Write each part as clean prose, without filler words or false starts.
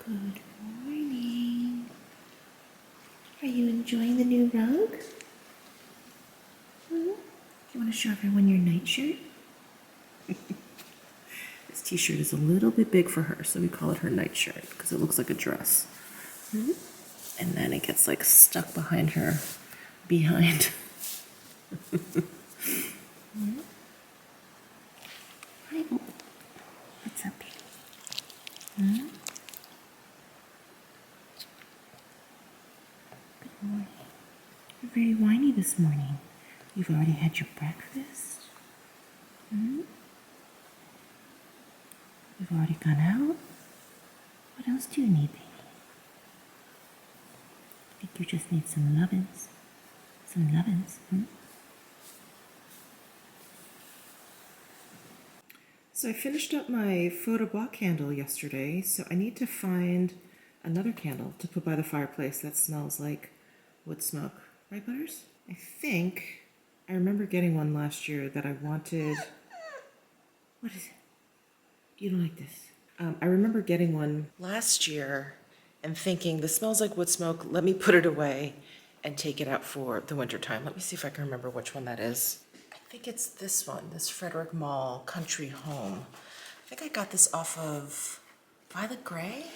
Good morning. Are you enjoying the new rug? You want to show everyone your nightshirt? This t-shirt is a little bit big for her, so we call it her nightshirt because it looks like a dress. And then it gets like stuck behind her behind. Hi. What's up? Good morning. You're very whiny this morning. You've already had your breakfast. You've already gone out. What else do you need, baby? I think you just need some lovin's. Some lovin's. So I finished up my photo block candle yesterday, so I need to find another candle to put by the fireplace that smells like wood smoke. Right, Butters? I think I remember getting one last year that I wanted. What is it? You don't like this? I remember getting one last year and thinking, this smells like wood smoke, let me put it away and take it out for the winter time. Let me see if I can remember which one that is. I think it's this one, this Frederick Mall Country Home. I think I got this off of Violet Grey,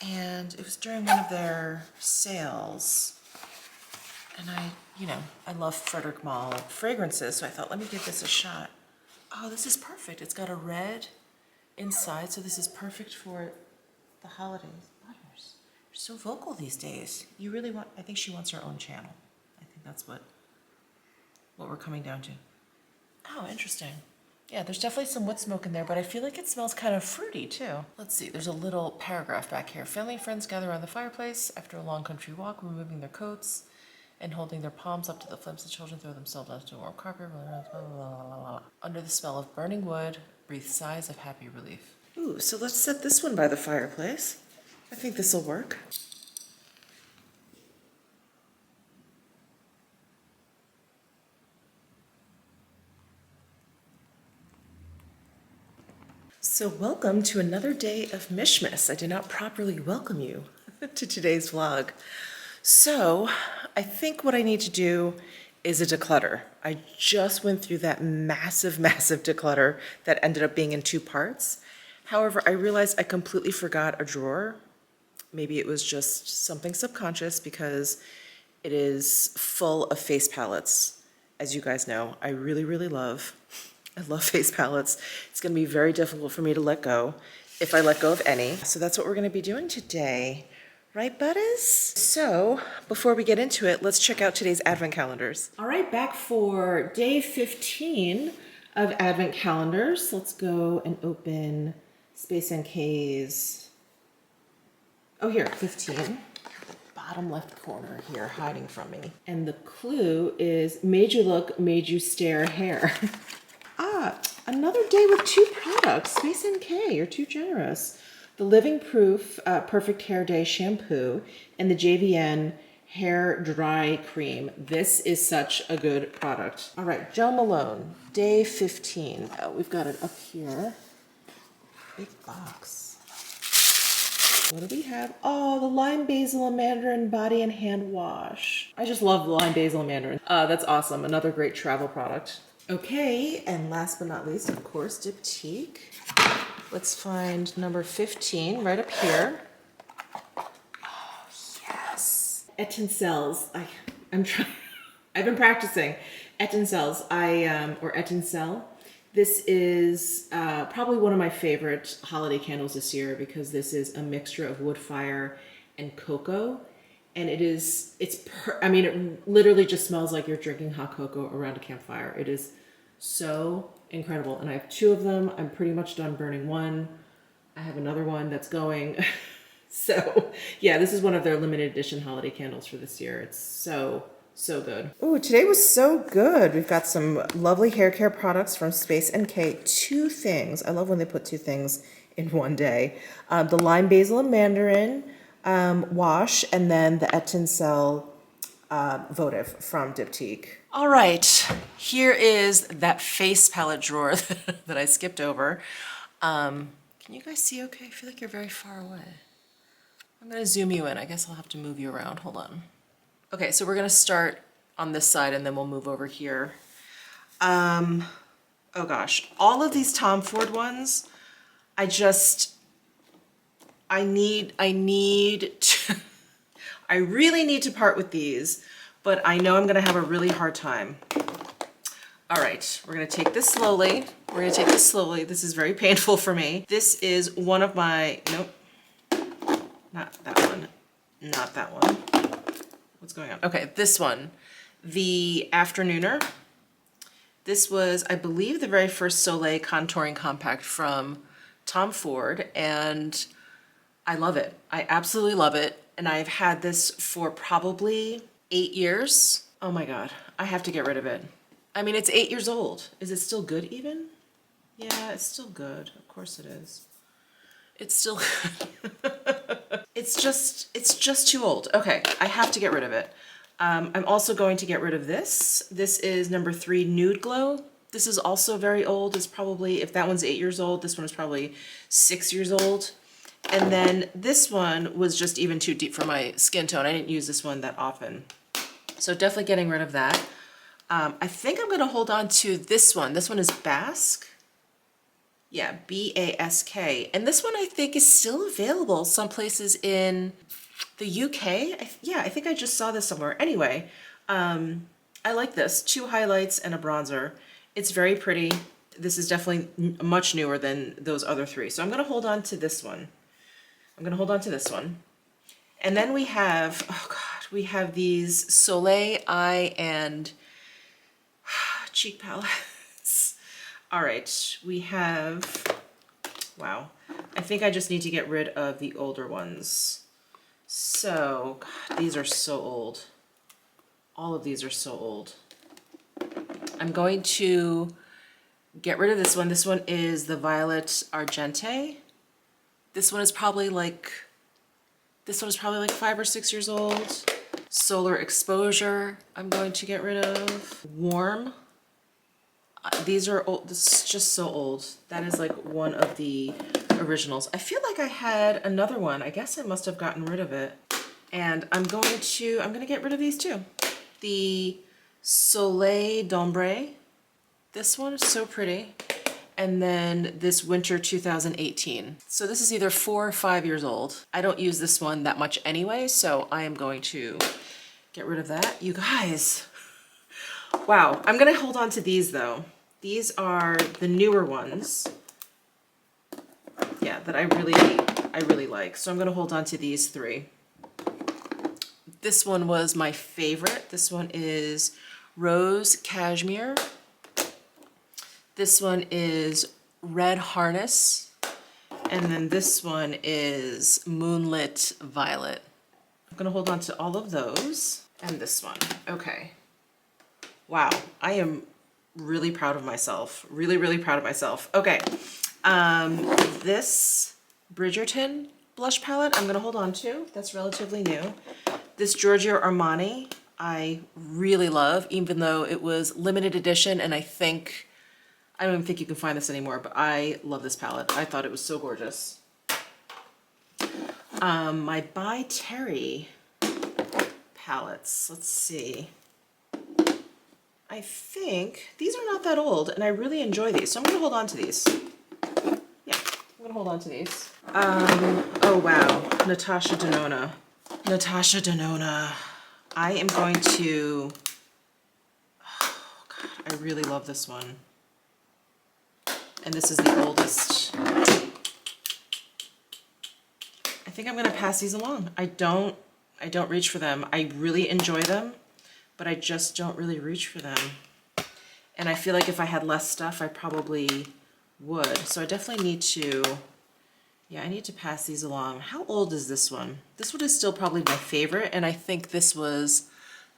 and it was during one of their sales. And I love Frederick Mall fragrances, so I thought, let me give this a shot. Oh, this is perfect. It's got a red inside, so this is perfect for the holidays. Butters, you're so vocal these days. You really want, I think she wants her own channel. I think that's what we're coming down to. Oh, interesting. Yeah, there's definitely some wood smoke in there, but I feel like it smells kind of fruity too. Let's see, there's a little paragraph back here. Family and friends gather around the fireplace after a long country walk, removing their coats and holding their palms up to the flames. The children throw themselves onto a warm carpet. Blah, blah, blah, blah. Under the smell of burning wood, breathe sighs of happy relief. Ooh, so let's set this one by the fireplace. I think this will work. So welcome to another day of Mishmas. I did not properly welcome you to today's vlog. So I think what I need to do is a declutter. I just went through that massive declutter that ended up being in 2 parts. However, I realized I completely forgot a drawer. Maybe it was just something subconscious because it is full of face palettes. As you guys know, I really love face palettes. It's gonna be very difficult for me to let go, if I let go of any. So that's what we're gonna be doing today. Right, Butters? So, before we get into it, let's check out today's Advent calendars. All right, back for day 15 of Advent calendars. Let's go and open Space NK's. Oh, here, 15. The bottom left corner here, hiding from me. And the clue is, made you look, made you stare hair. Another day with 2 products. Space NK, you're too generous. The Living Proof Perfect Hair Day Shampoo and the JVN Hair Dry Cream. This is such a good product. All right, Gel Malone, day 15. We've got it up here. Big box. What do we have? Oh, the Lime Basil and Mandarin Body and Hand Wash. I just love the Lime Basil and Mandarin. That's awesome. Another great travel product. Okay, and last but not least, of course, Diptyque. Let's find number 15 right up here. Oh, yes. Etincelles. I've been practicing. Etincelles. Or Etincelle. This is probably one of my favorite holiday candles this year because this is a mixture of wood fire and cocoa. And it literally just smells like you're drinking hot cocoa around a campfire. It is so incredible. And I have 2 of them. I'm pretty much done burning one. I have another one that's going. So yeah, this is one of their limited edition holiday candles for this year. It's so good. Ooh, today was so good. We've got some lovely hair care products from Space NK. 2 things. I love when they put 2 things in one day. The Lime Basil and Mandarin wash, and then the Etincelle votive from Diptyque. All right, here is that face palette drawer that I skipped over. Can you guys see okay? I feel like you're very far away. I'm gonna zoom you in. I guess I'll have to move you around. Hold on. Okay, so we're gonna start on this side and then we'll move over here. Oh gosh, all of these Tom Ford ones, I need to, I really need to part with these, but I know I'm gonna have a really hard time. All right, we're gonna take this slowly. This is very painful for me. This is one of my, nope, not that one, not that one. What's going on? Okay, this one, the Afternooner. This was, I believe, the very first Soleil contouring compact from Tom Ford, and I love it. I absolutely love it. And I've had this for probably 8 years. Oh my God, I have to get rid of it. I mean, it's 8 years old. Is it still good even? Yeah, it's still good. Of course it is. It's still good. It's just too old. Okay, I have to get rid of it. I'm also going to get rid of this. This is number 3 Nude Glow. This is also very old. It's probably, if that one's 8 years old, this one is probably 6 years old. And then this one was just even too deep for my skin tone. I didn't use this one that often. So definitely getting rid of that. I think I'm gonna hold on to this one. This one is Basque. Yeah, B-A-S-K. And this one I think is still available some places in the UK. Yeah, I think I just saw this somewhere. Anyway, I like this. 2 highlights and a bronzer. It's very pretty. This is definitely much newer than those other 3. So I'm gonna hold on to this one. And then we have, oh God, we have these Soleil eye and cheek palettes. All right, we have, wow. I think I just need to get rid of the older ones. So, God, these are so old. All of these are so old. I'm going to get rid of this one. This one is the Violet Argente. This one is probably like 5 or 6 years old. Solar Exposure, I'm going to get rid of. Warm. These are old. This is just so old. That is like one of the originals. I feel like I had another one. I guess I must have gotten rid of it. And I'm going to get rid of these too. The Soleil d'Ombre. This one is so pretty. And then this Winter 2018. So this is either 4 or 5 years old. I don't use this one that much anyway, so I am going to get rid of that. You guys, wow. I'm gonna hold on to these though. These are the newer ones. Yeah, that I really like. So I'm gonna hold on to these 3. This one was my favorite. This one is Rose Cashmere. This one is Red Harness, and then this one is Moonlit Violet. I'm gonna hold on to all of those, and this one. Okay. Wow, I am really proud of myself. Really proud of myself. Okay, this Bridgerton blush palette I'm gonna hold on to. That's relatively new. This Giorgio Armani I really love, even though it was limited edition, and I don't even think you can find this anymore, but I love this palette. I thought it was so gorgeous. My By Terry palettes, let's see. I think these are not that old, and I really enjoy these, so I'm gonna hold on to these. Yeah, I'm gonna hold on to these. Oh wow, Natasha Denona. Natasha Denona. I am going to, oh God, I really love this one. And this is the oldest. I think I'm gonna pass these along. I don't reach for them. I really enjoy them, but I just don't really reach for them. And I feel like if I had less stuff, I probably would. So I definitely need to, yeah, I need to pass these along. How old is this one? This one is still probably my favorite, and I think this was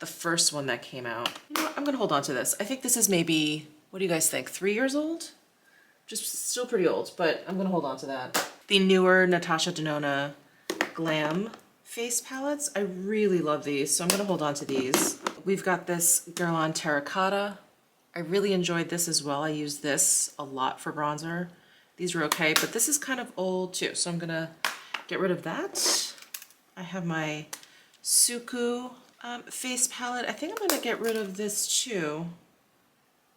the first one that came out. You know what? I'm gonna hold on to this. I think this is maybe, what do you guys think, 3 years old? Just still pretty old, but I'm gonna hold on to that. The newer Natasha Denona Glam face palettes, I really love these, so I'm gonna hold on to these. We've got this Guerlain Terracotta. I really enjoyed this as well. I use this a lot for bronzer. These were okay, but this is kind of old too, so I'm gonna get rid of that. I have my Suku face palette. I think I'm gonna get rid of this too.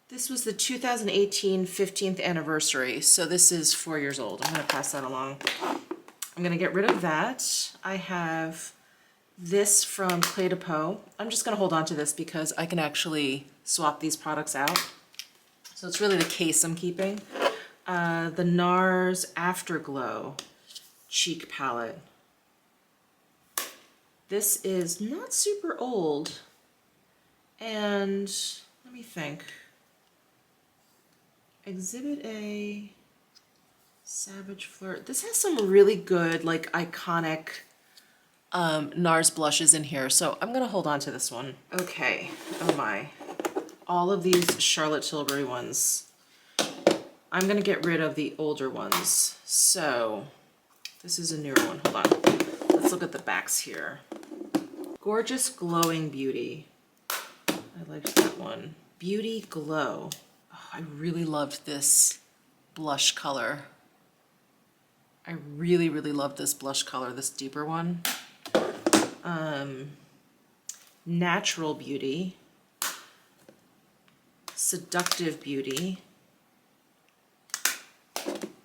This was the 2018 15th anniversary, so this is 4 years old. I'm gonna pass that along. I'm gonna get rid of that. I have this from Clé de Peau. I'm just gonna hold on to this because I can actually swap these products out. So it's really the case I'm keeping. The NARS Afterglow Cheek Palette. This is not super old, and let me think. Exhibit A, Savage Flirt. This has some really good, like, iconic NARS blushes in here, so I'm gonna hold on to this one. Okay, oh my. All of these Charlotte Tilbury ones. I'm gonna get rid of the older ones. So, this is a newer one, hold on. Let's look at the backs here. Gorgeous Glowing Beauty. I liked that one. Beauty Glow. Oh, I really loved this blush color. I really, really loved this blush color, this deeper one. Natural Beauty. Seductive Beauty.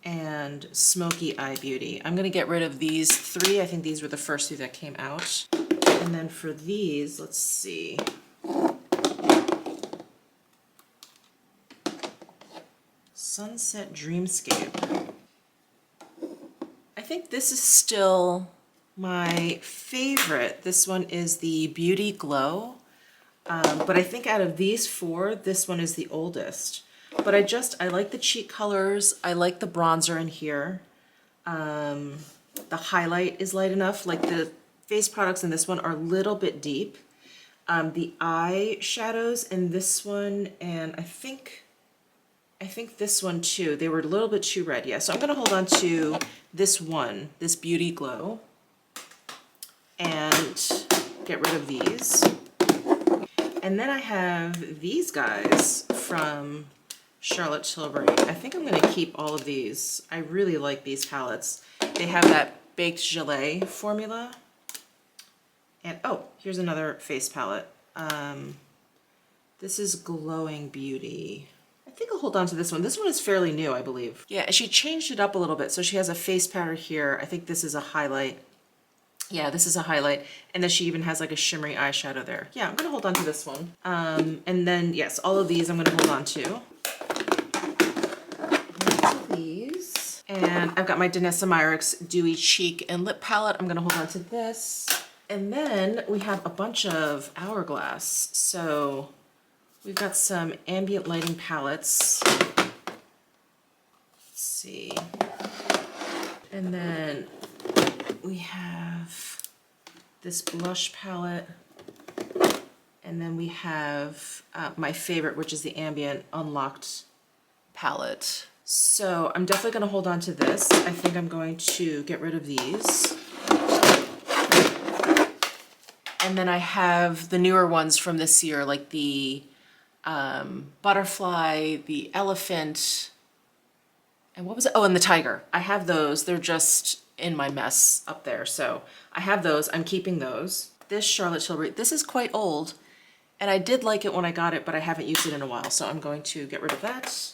And Smoky Eye Beauty. I'm gonna get rid of these three. I think these were the first two that came out. And then for these, let's see. Sunset Dreamscape. I think this is still my favorite. This one is the Beauty Glow. But I think out of these four, this one is the oldest. But I like the cheek colors. I like the bronzer in here. The highlight is light enough. Like the face products in this one are a little bit deep. The eye shadows in this one, and I think this one too, they were a little bit too red. Yeah, so I'm gonna hold on to this one, this Beauty Glow, and get rid of these. And then I have these guys from Charlotte Tilbury. I think I'm gonna keep all of these. I really like these palettes. They have that baked gelée formula. And oh, here's another face palette. This is Glowing Beauty. I think I'll hold on to this one. This one is fairly new, I believe. Yeah, she changed it up a little bit. So she has a face powder here. I think this is a highlight. Yeah, this is a highlight. And then she even has like a shimmery eyeshadow there. Yeah, I'm gonna hold on to this one. And then, yes, all of these I'm gonna hold on to. These. And I've got my Danessa Myricks Dewy Cheek and Lip Palette. I'm gonna hold on to this. And then we have a bunch of Hourglass. So we've got some ambient lighting palettes. Let's see. And then we have this blush palette. And then we have my favorite, which is the ambient unlocked palette. So I'm definitely gonna hold on to this. I think I'm going to get rid of these. And then I have the newer ones from this year, like the butterfly, the elephant, and what was it? Oh, and the tiger. I have those. They're just in my mess up there. So I have those. I'm keeping those. This Charlotte Tilbury, this is quite old, and I did like it when I got it, but I haven't used it in a while. So I'm going to get rid of that.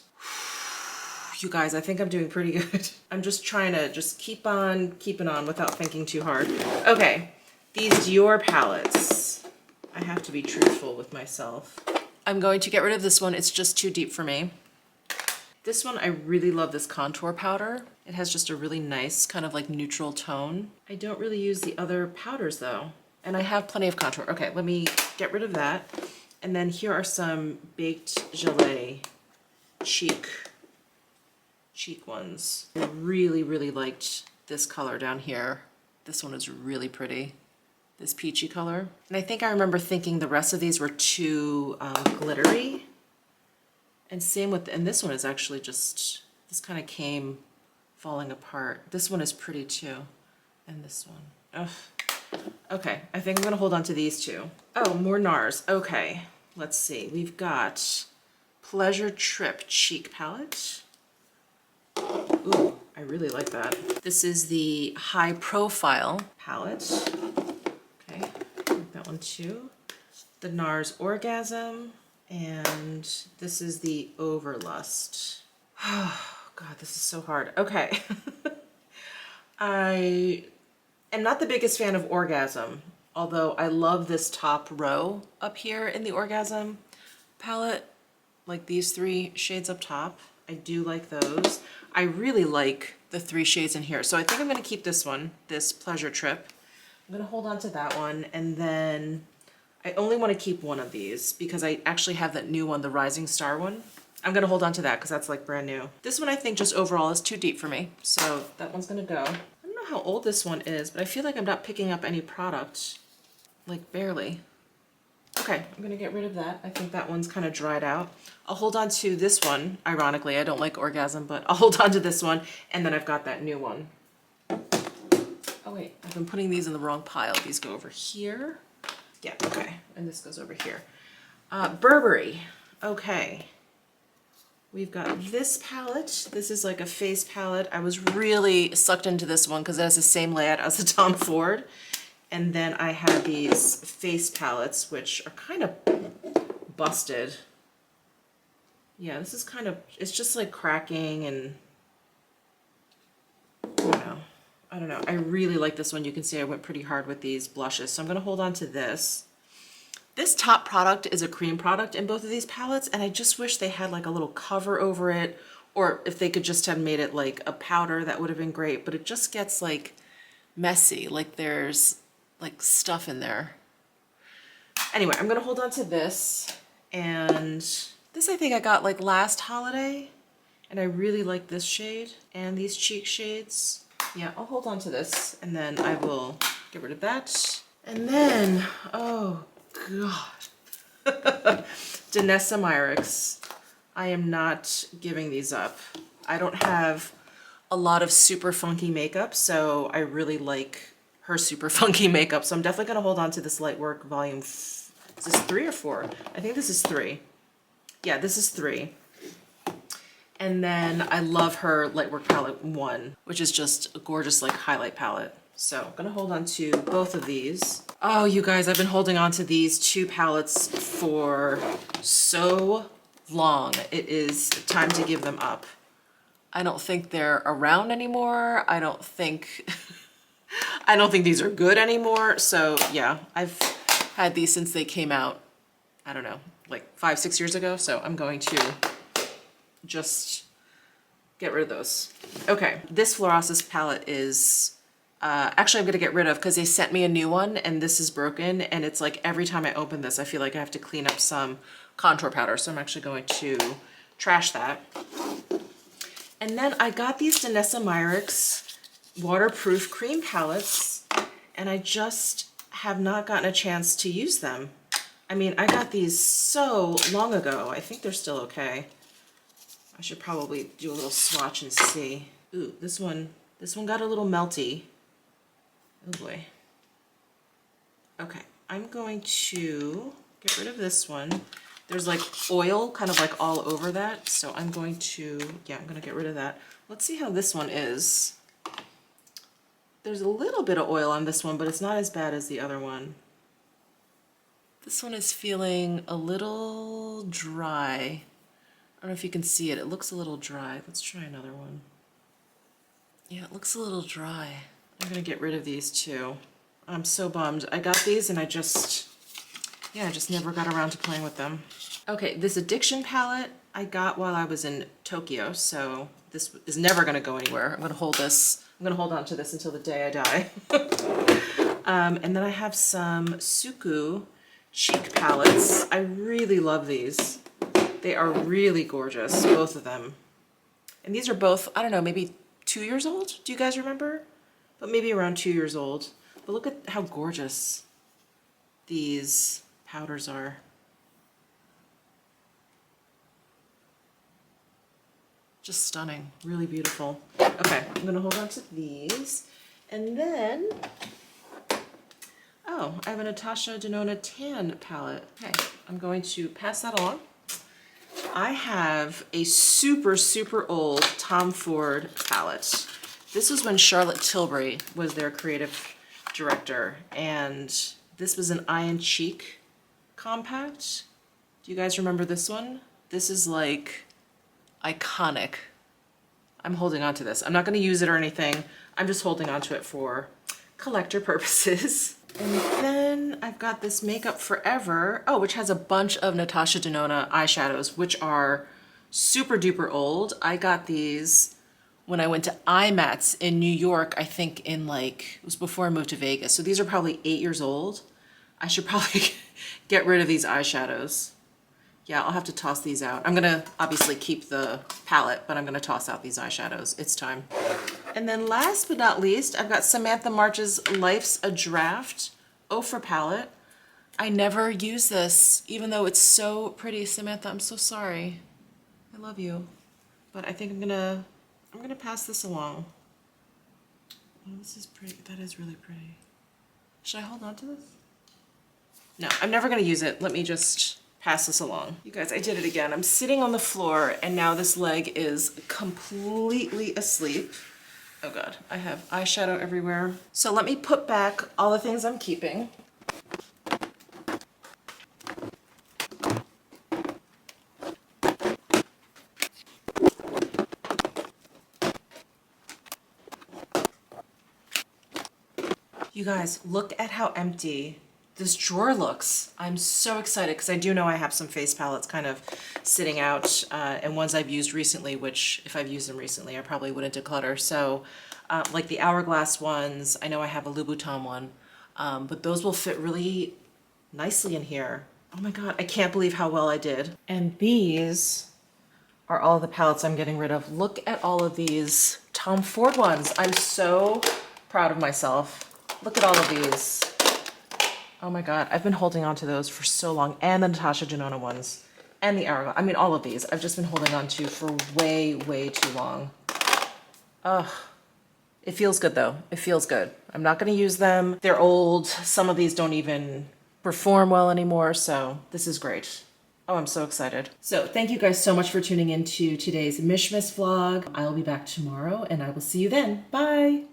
You guys, I think I'm doing pretty good. I'm just trying to just keep on keeping on without thinking too hard. Okay. These Dior palettes. I have to be truthful with myself. I'm going to get rid of this one. It's just too deep for me. This one, I really love this contour powder. It has just a really nice kind of like neutral tone. I don't really use the other powders though. And I have plenty of contour. Okay, let me get rid of that. And then here are some baked gelée cheek ones. I really, really liked this color down here. This one is really pretty. This peachy color. And I think I remember thinking the rest of these were too glittery. And same with, and this one is actually just, this kind of came falling apart. This one is pretty too. And this one. Ugh. Okay, I think I'm gonna hold on to these two. Oh, more NARS. Okay, let's see. We've got Pleasure Trip Cheek Palette. Ooh, I really like that. This is the High Profile palette. Okay, I like that one too. The NARS Orgasm, and this is the Overlust. Oh, God, this is so hard. Okay. I am not the biggest fan of Orgasm, although I love this top row up here in the Orgasm palette, like these 3 shades up top. I do like those. I really like the 3 shades in here. So I think I'm gonna keep this one, this Pleasure Trip. I'm gonna hold on to that one, and then I only wanna keep one of these because I actually have that new one, the Rising Star one. I'm gonna hold on to that because that's like brand new. This one I think just overall is too deep for me, so that one's gonna go. I don't know how old this one is, but I feel like I'm not picking up any product, like barely. Okay, I'm gonna get rid of that. I think that one's kind of dried out. I'll hold on to this one. Ironically, I don't like Orgasm, but I'll hold on to this one, and then I've got that new one. Oh wait, I've been putting these in the wrong pile. These go over here. Yeah, okay, and this goes over here. Burberry, okay. We've got this palette. This is like a face palette. I was really sucked into this one because it has the same layout as the Tom Ford. And then I have these face palettes, which are kind of busted. Yeah, this is kind of, it's just like cracking and, I don't know. I really like this one. You can see I went pretty hard with these blushes. So I'm gonna hold on to this. This top product is a cream product in both of these palettes, and I just wish they had like a little cover over it, or if they could just have made it like a powder, that would have been great, but it just gets like messy, like there's like stuff in there. Anyway, I'm gonna hold on to this, and this I think I got like last holiday, and I really like this shade and these cheek shades. Yeah, I'll hold on to this, and then I will get rid of that. And then, oh God. Danessa Myricks. I am not giving these up. I don't have a lot of super funky makeup, so I really like her super funky makeup. So I'm definitely gonna hold on to this Lightwork volume. Is this 3 or 4? I think this is 3. Yeah, this is 3. And then I love her Lightwork palette 1, which is just a gorgeous like highlight palette. So I'm gonna hold on to both of these. Oh, you guys, I've been holding on to these 2 palettes for so long. It is time to give them up. I don't think they're around anymore. I don't think these are good anymore. So yeah, I've had these since they came out, I don't know, like 5-6 years ago. So I'm going to just get rid of those. Okay, this Florasis palette is actually I'm gonna get rid of because they sent me a new one and this is broken, and it's like every time I open this I feel like I have to clean up some contour powder, so I'm actually going to trash that. And then I got these Danessa Myricks waterproof cream palettes, and I just have not gotten a chance to use them. I mean, I got these so long ago. I think they're still okay. I should probably do a little swatch and see. Ooh, this one got a little melty. Oh boy. Okay, I'm going to get rid of this one. There's like oil kind of like all over that, so I'm going to, yeah, I'm gonna get rid of that. Let's see how this one is. There's a little bit of oil on this one, but it's not as bad as the other one. This one is feeling a little dry. I don't know if you can see it. It looks a little dry. Let's try another one. Yeah, it looks a little dry. I'm gonna get rid of these too. I'm so bummed. I got these and I just never got around to playing with them. Okay, this Addiction palette I got while I was in Tokyo, so this is never gonna go anywhere. I'm gonna hold on to this until the day I die. And then I have some Suku Chic palettes. I really love these. They are really gorgeous, both of them. And these are both, I don't know, maybe 2 years old? Do you guys remember? But maybe around 2 years old. But look at how gorgeous these powders are. Just stunning, really beautiful. Okay, I'm gonna hold on to these. And then, oh, I have a Natasha Denona Tan palette. Okay, I'm going to pass that along. I have a super, super old Tom Ford palette. This was when Charlotte Tilbury was their creative director, and this was an Eye and Cheek compact. Do you guys remember this one? This is like iconic. I'm holding on to this. I'm not going to use it or anything. I'm just holding on to it for collector purposes. And then I've got this Makeup Forever, which has a bunch of Natasha Denona eyeshadows, which are super duper old. I got these when I went to IMATS in New York, I think in it was before I moved to Vegas. So these are probably 8 years old. I should probably get rid of these eyeshadows. Yeah, I'll have to toss these out. I'm gonna obviously keep the palette, but I'm gonna toss out these eyeshadows. It's time. And then last but not least, I've got Samantha March's Life's a Draft Ofra palette. I never use this, even though it's so pretty. Samantha, I'm so sorry. I love you. But I think I'm gonna pass this along. Oh, this is pretty. That is really pretty. Should I hold on to this? No, I'm never gonna use it. Let me just pass this along. You guys, I did it again. I'm sitting on the floor and now this leg is completely asleep. Oh God, I have eyeshadow everywhere. So let me put back all the things I'm keeping. You guys, look at how empty this drawer looks. I'm so excited because I do know I have some face palettes kind of sitting out and ones I've used recently, which if I've used them recently, I probably wouldn't declutter. So like the Hourglass ones, I know I have a Louboutin one, but those will fit really nicely in here. Oh my God, I can't believe how well I did. And these are all the palettes I'm getting rid of. Look at all of these Tom Ford ones. I'm so proud of myself. Look at all of these. Oh my God, I've been holding on to those for so long, and the Natasha Denona ones, and the Hourglass. I mean, all of these I've just been holding on to for way, way too long. Ugh. It feels good though. It feels good. I'm not gonna use them. They're old. Some of these don't even perform well anymore, so this is great. Oh, I'm so excited. So thank you guys so much for tuning in to today's Mishmas vlog. I'll be back tomorrow and I will see you then. Bye.